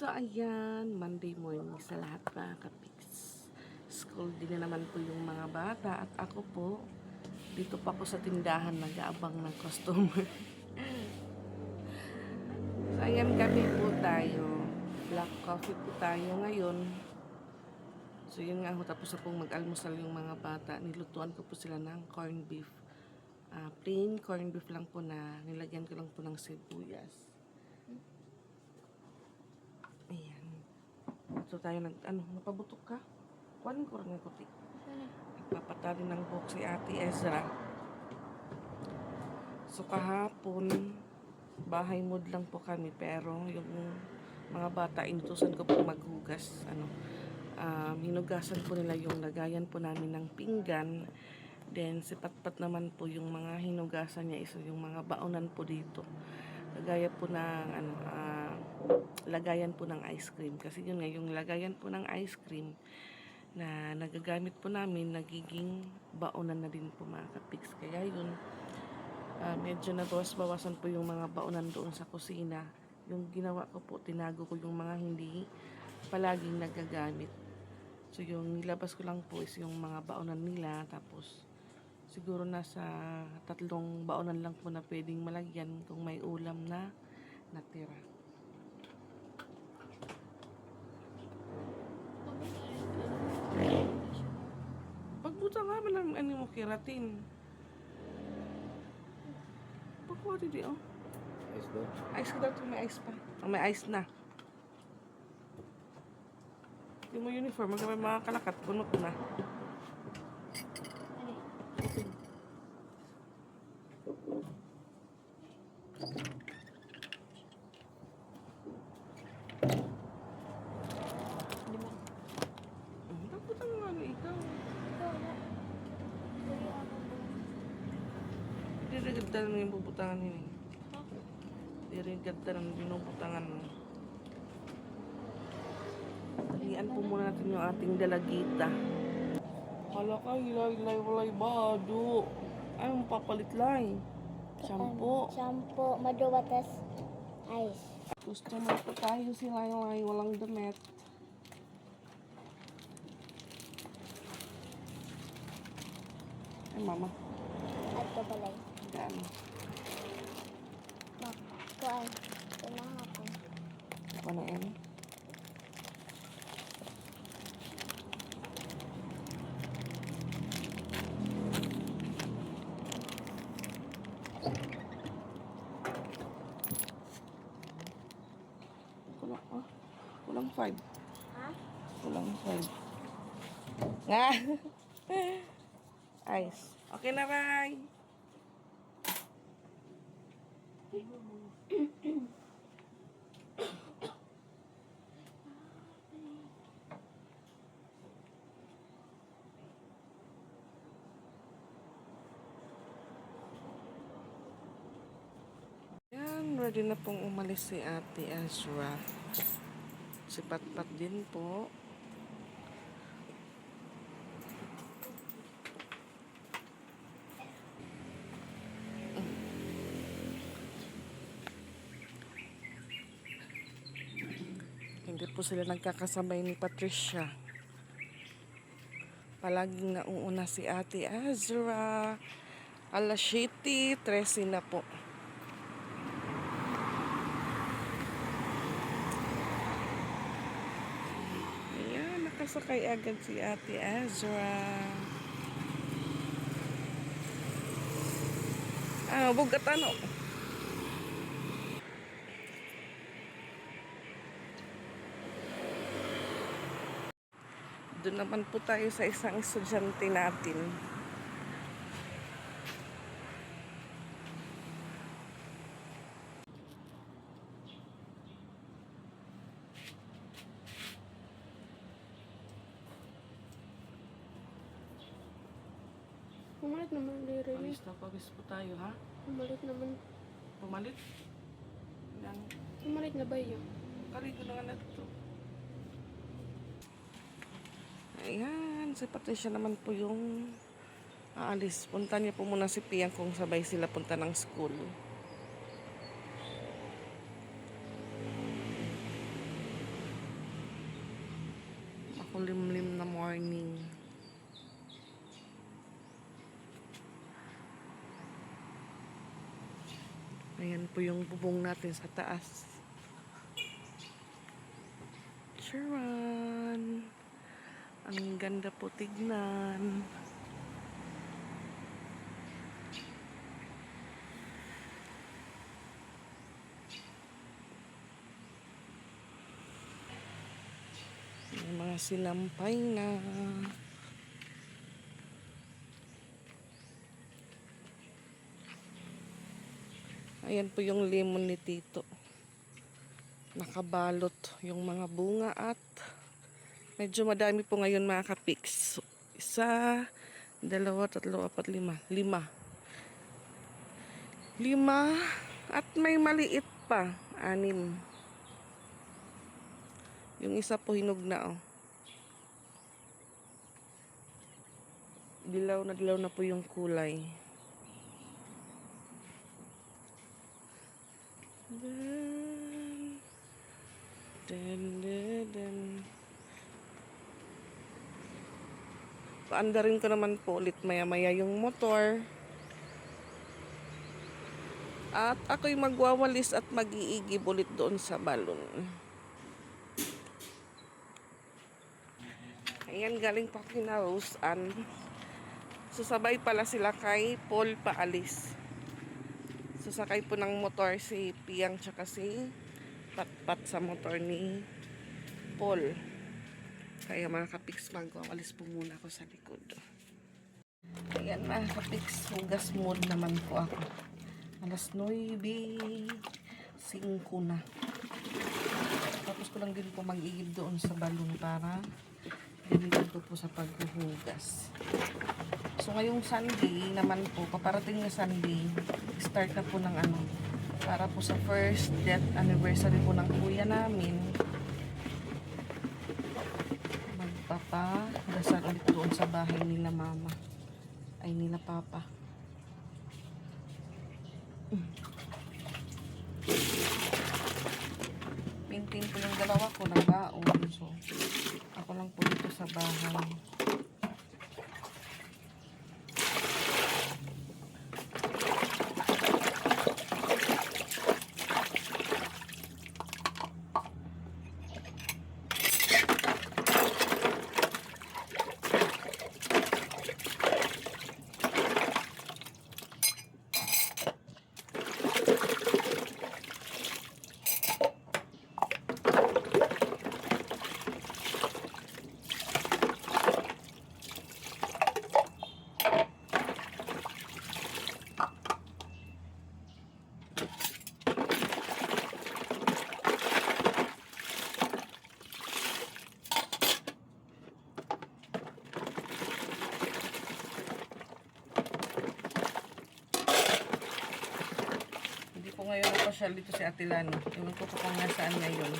So, ayan, Monday morning sa lahat mga kapiks. School din na naman po yung mga bata at ako po, dito pa ako sa tindahan nag-aabang ng customer. So, ayan, kape po tayo. Black coffee po tayo ngayon. So, yun nga, tapos na pong mag-almusal yung mga bata. Nilutuan ko po sila ng corned beef. Plain corned beef lang po na nilagyan ko lang po ng sibuyas. Ayan. So tayo napabutok ka? Kuhanin ko rin ng kuti. Nagpapatali ng buhok si Ate Ezra. So kahapon, bahay mood lang po kami, pero yung mga bata, inutusan ko po maghugas. Hinugasan po nila yung lagayan po namin ng pinggan. Then, sipat-pat naman po yung mga hinugasan niya, yung mga baonan po dito. Lagaya po ng, lagayan po ng ice cream. Kasi yun nga, yung lagayan po ng ice cream na nagagamit po namin, nagiging baonan na din po mga kapiks. Kaya yun, medyo nabawas-bawasan po yung mga baonan doon sa kusina. Yung ginawa ko po, tinago ko yung mga hindi palaging nagagamit. So, yung nilabas ko lang po is yung mga baonan nila. Tapos, siguro nasa 3 baonan lang po na pwedeng malagyan kung may ulam na natira. Pagbuta nga man ang mo keratin. Pagkuha di oh. Ice daw? Ice ka daw ito, may ice pa. May ice na. Yung mo uniform, magkabay mga kalakat, bunot na. Pagbuta nga nga ikaw. Hindi rin ganda na yung bubutangan yun eh. Hindi rin ganda na binubutangan mo. Talian po muna natin yung ating dalagita. Kala ka, hilay-hilay, walay bado. Ay, mapapalit lang. Shampoo. Shampoo, maduwatas, ice. Customer po tayo sila yung walang damit. Ay, mama. At ito pala. Gano. Kuan. Pinahapon. Ako na yan. Kulang 5. Ha? Kulang 5. Nga. Ice. Okay na, Ray. Yan, ready na pong umalis si Ate Ezra. Si Patpat din po. Hindi po sila nagkakasabay ni Patricia. Palaging nauuna si Ate Ezra. Alas 7:13 na po. Ayan, nakasakay agad si Ate Ezra. Bugat ano? Doon naman po tayo sa isang estudyante natin. Pumalit naman diri. Pawis na pawis po tayo, ha? Pumalit naman. Pumalit? Yan. Pumalit na ba yun? Kari ko na nga na ito. Ayan, si Patricia naman po yung aalis. Punta niya po muna si Piang kung sabay sila punta ng school. makulimlim na morning. Ayan po yung bubong natin sa taas. Charan! Ang ganda po tignan. May mga sinampay na. Ayan po yung lemon ni Tito. Nakabalot yung mga bunga at medyo madami po ngayon mga kapiks. Isa, dalawa, tatlo, apat, lima. Lima at may maliit pa. 6. Yung isa po hinog na oh. Dilaw na po yung kulay. Paandarin ko naman po ulit maya-maya yung motor. At ako'y magwawalis at mag-iigib ulit doon sa balon. Ayan, galing pa kina Rose Ann. Susabay pala sila kay Paul paalis. Susakay po ng motor si Piang tsaka si Patpat sa motor ni Paul. Kaya mga kapiks, magwawalis po muna ako sa likod. Ayan mga kapiks, hugas mode naman po ako. Alas 9:05 na. Tapos ko lang din po mag-iigib doon sa balon para gamitin ko po sa paghuhugas. So ngayong Sunday naman po, paparating na Sunday, start na po ng para po sa first death anniversary po ng kuya namin. Magpapadasal ulit doon sa bahay nila mama. Ay nila papa. Maintain po yung dalawa ko ng baon. So ako lang po dito sa bahay. Ngayon ako siya dito si Atilano. Ewan ko pa kung nasaan ngayon.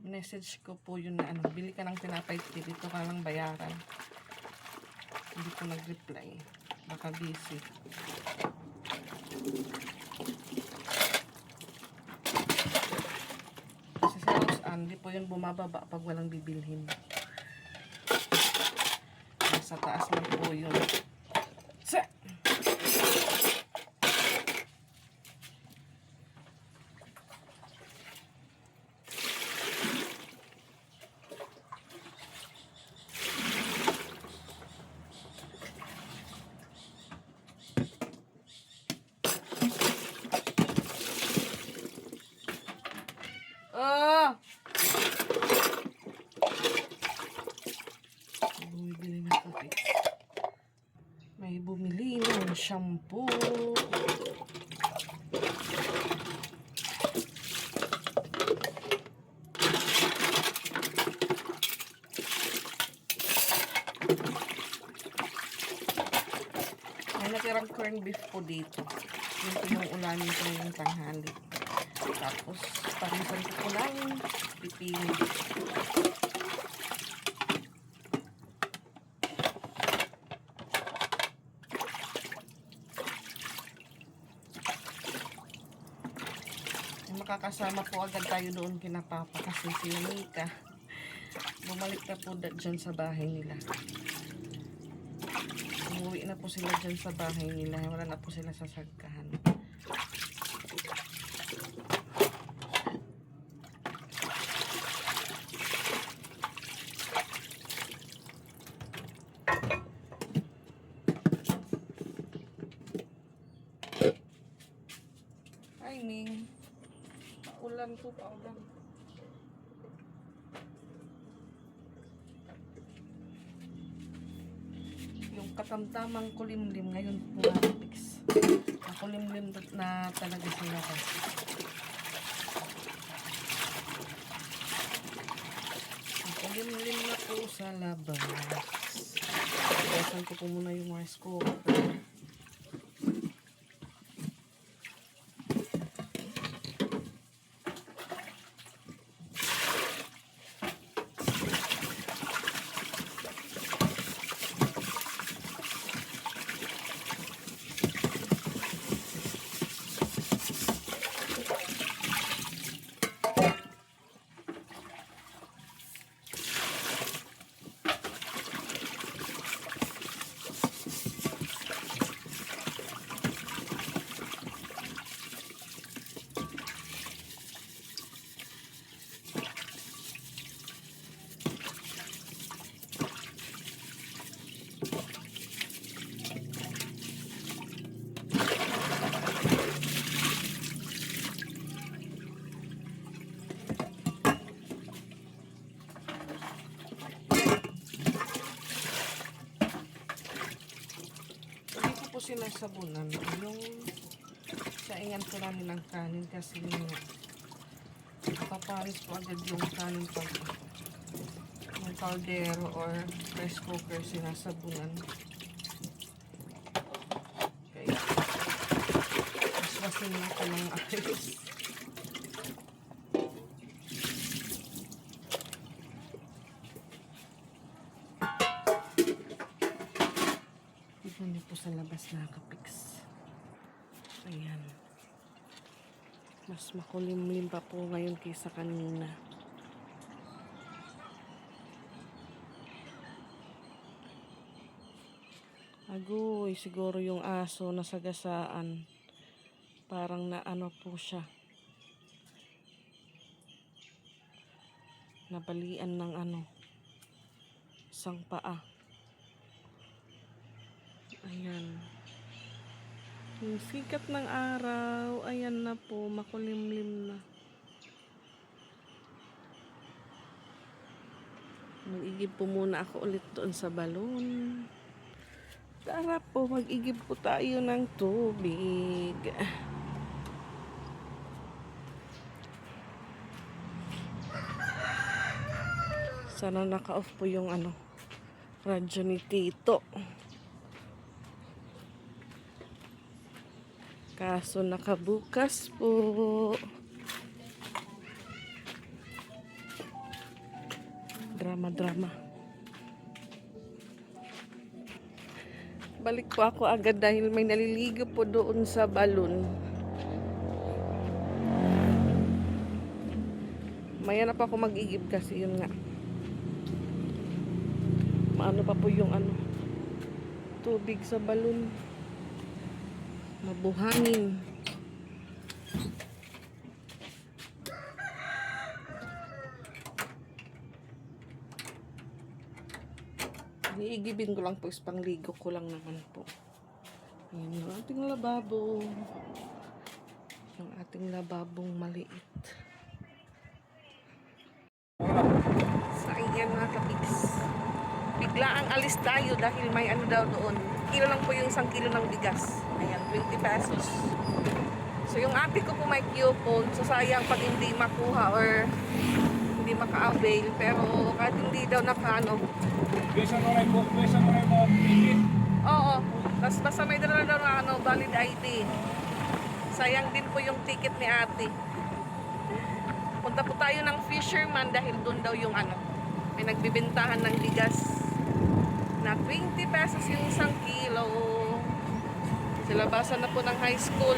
Message ko po yun na bili ka ng tinapay, dito ka lang bayaran. Hindi ko nag-reply. Baka busy. Kasi sa Rose Ann, di po yun bumababa pag walang bibilhin. Nasa taas lang po yun. Bumibili na kape. May bumili ng shampoo. May natirang corn beef po dito. Yung pinungulanin ko yung tanghali. Tapos, parisan ko po lang pipili. makakasama po agad tayo doon kina Papa kasi si Mika bumalik na po dyan sa bahay nila. Umuwi na po sila dyan sa bahay nila. Wala na po sila sa sagkahan. Ay, Ning. Paulan po, paulan. Yung katamtamang kulimlim ngayon po nga fix. Kulimlim na talaga sa labas. Kulimlim na po sa labas. Bawasan ko po muna yung rice cooker. Po sinasabunan yung saingan ko namin ng kanin kasi paparis po agad yung kanin pag yung kaldero or rice cooker sinasabunan kaya maswasin na ko ng ayos. Tignan niyo po sa labas na kapix. Ayan. Mas makulimlim pa po ngayon kaysa kanina. Agoy, siguro yung aso nasagasaan. Parang na ano po siya. Nabalian ng ano. Isang paa. Ayan. Yung sikat ng araw, ayan na po, makulimlim na. Mag-igib po muna ako ulit doon sa balon. Tara po, mag-igib po tayo ng tubig. Sana naka-off po yung ano, radyo ni Tito. Kaso nakabukas po. Drama-drama. Balik po ako agad dahil may naliligo po doon sa balon. Maya na pa ako mag-igib kasi yun nga. Maano pa po yung ano, tubig sa balon. Mabuhangin. Iigibin ko lang po, is pangligo ko lang naman po. Ayan yung ating lababo. Yung ating lababong maliit. So ayan mga kapiks. Bigla ang alis tayo dahil may ano daw doon. Kilo lang po yung 1 kilo ng bigas. Ayan, 20 pesos. So yung ate ko po may coupon. So sayang pag hindi makuha or hindi maka-avail. Pero kahit hindi daw nakaano. Pesa mo rin mo ticket. Oo. Tapos basta may dala daw na ano, valid ID. Sayang din po yung ticket ni ate. Punta po tayo ng Fisherman dahil doon daw yung ano. May nagbibintahan ng bigas. Na 20 pesos yung 1 kilo. Sa labasan na po ng high school.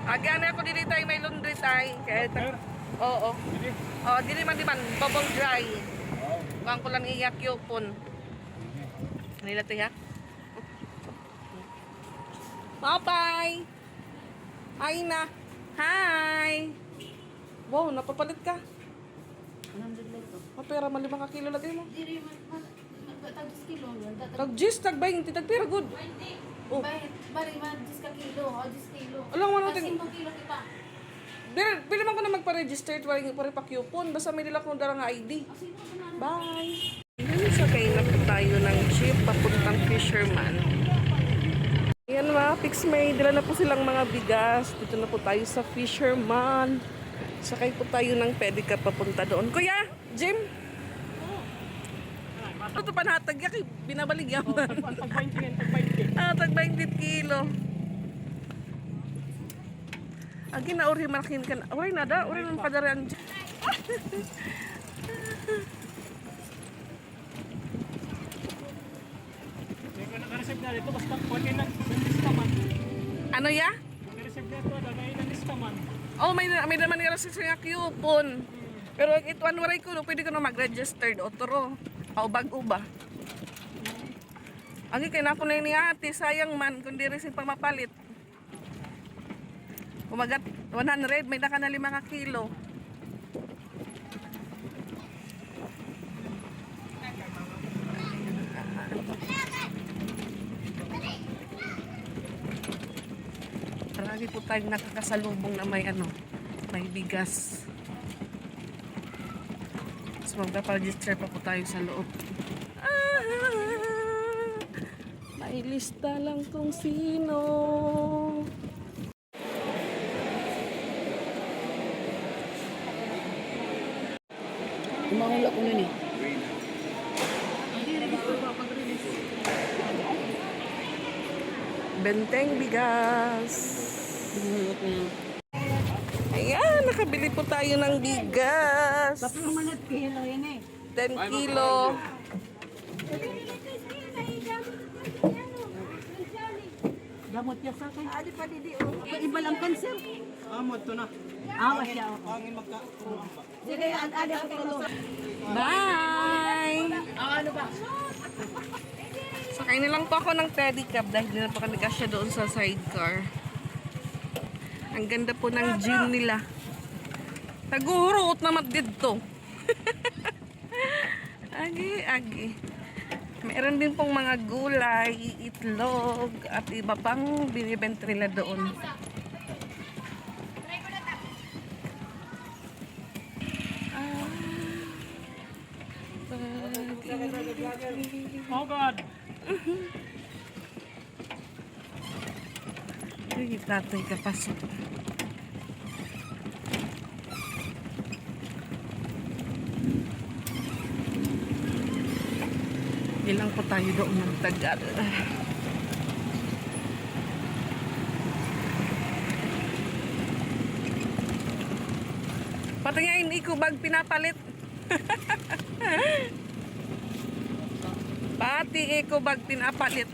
Agyan ako dili tayo may laundry tayo. Kaya Sir, oo. sige. Oh, dili man bubble dry. Oh, Kuang ko lang iyak yupon. Nila tiyak. Bye-bye. Hi na. Hi. Wow, napapalit ka. Mapera man 5 kilo lagi mo. Diri tagis kilo yun. Tag gis tag 20 tag pera good. Oh. Bari man 10 ka kilo, o 10 kilo. Alam mo natin. 5 kilo kita. Pili man ko na magpa-register pare pa coupon basta may nila kung darang ID. Sino ko na? Bye. Ngayon sakay na po tayo ng jeep papuntang Fisherman. Ayan mga Pix, may dala na po silang mga bigas. Dito na po tayo sa Fisherman. Sakay po tayo ng pedicab papunta doon. Kuya, Jim? Ano ito panatag yak? Binabalik yan. tag 20 yan, tag 20. Ah, tag 20 kilo. Agi na uri marakin ka na. Uy, nada. Uri man padaran. May naka-receive na dito, basta pwede na lista man. Ano ya? Naka-receive na ito, dahil na lista man. Oh, may naman nga sa nga coupon. Pero ito ano waray ko, pwede ko na mag-registered otro. Paubag-uba. Agi kay na ako na ni ate, sayang man kung di rin pang mapalit. Kumagat 100, may naka na 5 kilo. Marami po tayong nakakasalubong na may may bigas. So magpaparegister pa po tayo sa loob. May lista lang kung sino. Umahula ko na ni. Benteng bigas. Ayan, nakabili po tayo ng bigas. 10 kilo yan eh. 10 kilo. Gamot niya sa akin. Adi pa didi o. Iba lang cancer. Amot to na. Awas siya. Pangin magka. Sige, adi ako tulong. Bye! Ano ba? Sakay nilang po ako ng pedicab dahil hindi na po kami kasya doon sa sidecar. Ang ganda po ng gym nila. Taguhuruot naman dito. Agi. Meron din pong mga gulay, itlog, at iba pang binibenta nila doon. Oh God! Uy, tatay kapasok. Ilang po tayo doon ng Tagal. Pati nga yung ikubag pinapalit. Pati ikubag pinapalit.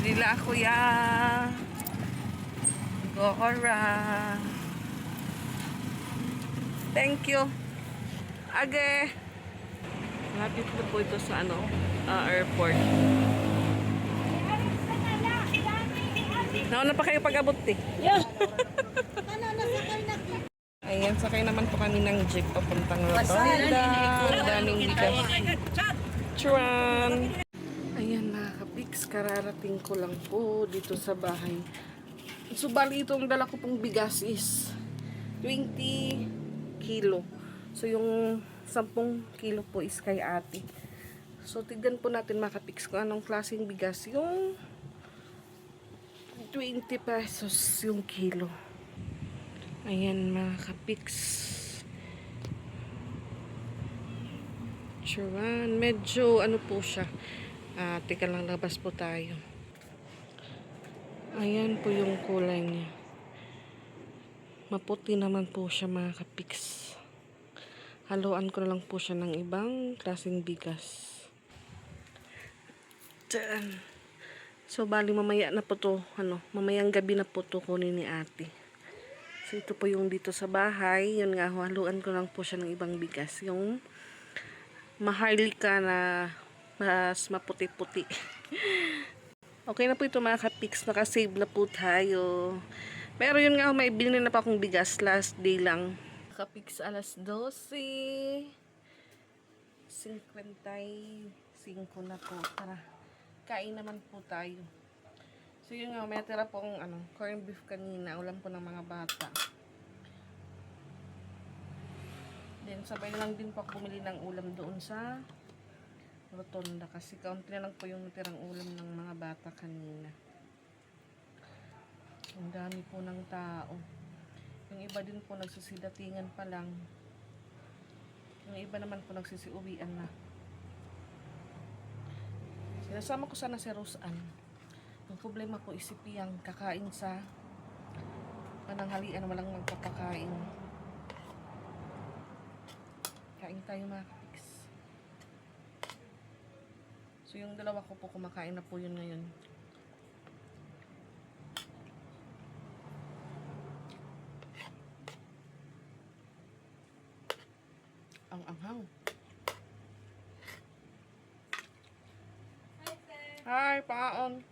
Dila kuya. Gora. Thank you. Age. Lapit na po ito sa airport. Nauna pa kayo pag-abot eh. Yeah. Ayan, sakay naman po kami ng jeep papuntang Rotonda. Ang daming bigas. Chuan! Ayan mga kapiks, kararating ko lang po dito sa bahay. So, bali itong dala ko pong bigas is 20 kilo. So, yung 10 kilo po is kay ate. So, tignan po natin mga kapiks kung anong klaseng bigas. Yung 20 pesos yung kilo. Ayan mga kapiks. picture one. Medyo ano po siya. Teka lang, labas po tayo. Ayan po yung kulay niya. Maputi naman po siya mga kapiks. Haluan ko na lang po siya ng ibang klaseng bigas. Diyan. So, bali mamaya na po to, mamayang gabi na po to kunin ni ate. So, ito po yung dito sa bahay. Yun nga, haluan ko lang po siya ng ibang bigas. Yung maharlika na mas maputi-puti. Okay na po ito mga kapiks. Nakasave na po tayo. Pero yun nga, may binili na pa akong bigas. Last day lang. Kapiks, alas 12. 55 na po. Tara. Kain naman po tayo. So yun nga, may tira pong corned beef kanina. Ulam po ng mga bata. Then sabay lang din po ako bumili ng ulam doon sa Rotonda. Kasi kaunti na lang po yung natirang ulam ng mga bata kanina. Ang dami po ng tao. Yung iba din po nagsisidatingan pa lang. Yung iba naman po nagsisiuwian na. Sinasama ko sana si Roseanne. Yung problema ko isipiyang kakain sa pananghalian, walang magpapakain. Kain tayo mga kapiks. So yung dalawa ko po kumakain na po yun ngayon. Ang anghang. Hi, paon.